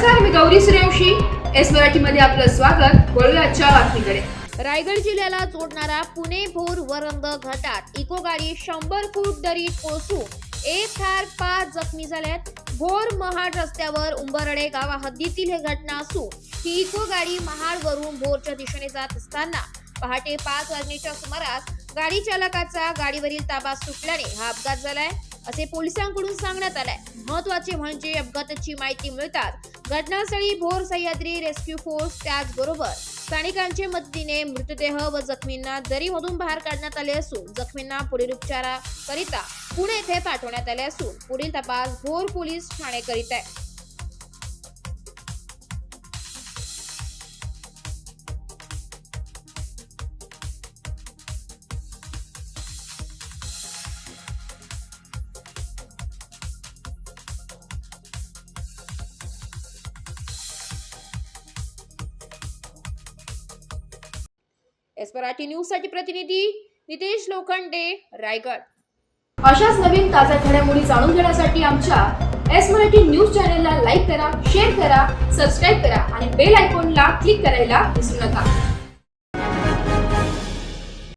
नमस्कार, मी गौरी सूर्यवंशी. एस मराठीमध्ये आपलं स्वागत. वळूया आजच्या बातमीकडे. रायगड जिल्ह्याला जोडणारा पुणे भोर वरंद घाटात इको गाडी 100 फूट दरीत कोसळून 1 ठार 5 जखमी झाल्यात. भोर महाड रस्त्यावर उंबरडे गावा हद्दीतील हे घटना असून ही इको गाडी महाडवरून भोरच्या दिशेने जात असताना पहाटे 5 वाजण्याच्या सुमारास गाडी चालकाचा गाडीवरील ताबा सुटल्याने हा अपघात झालाय असे पोलिसांकडून सांगण्यात आलंय. महत्त्वाचे म्हणजे अपघाताची माहिती मिळताच घटनास्थळी भोर सह्याद्री रेस्क्यू फोर्स त्याचबरोबर स्थानिकांच्या मदतीने मृतदेह व जखमींना दरीमधून बाहेर काढण्यात आले असून जखमींना पुढील उपचाराकरिता पुणे येथे पाठवण्यात आले असून पुढील तपास भोर पोलीस ठाणे करीत आहे. एस मराठी न्यूज साठी प्रतिनिधी नितेश लोखंडे, रायगड. अशाच नवीन ताज्या घडामोडी जाणून घेण्यासाठी आमच्या एस मराठी न्यूज चॅनलला लाईक करा, शेअर करा, सबस्क्राईब करा आणि बेल आयकॉनला क्लिक करायला विसरू नका.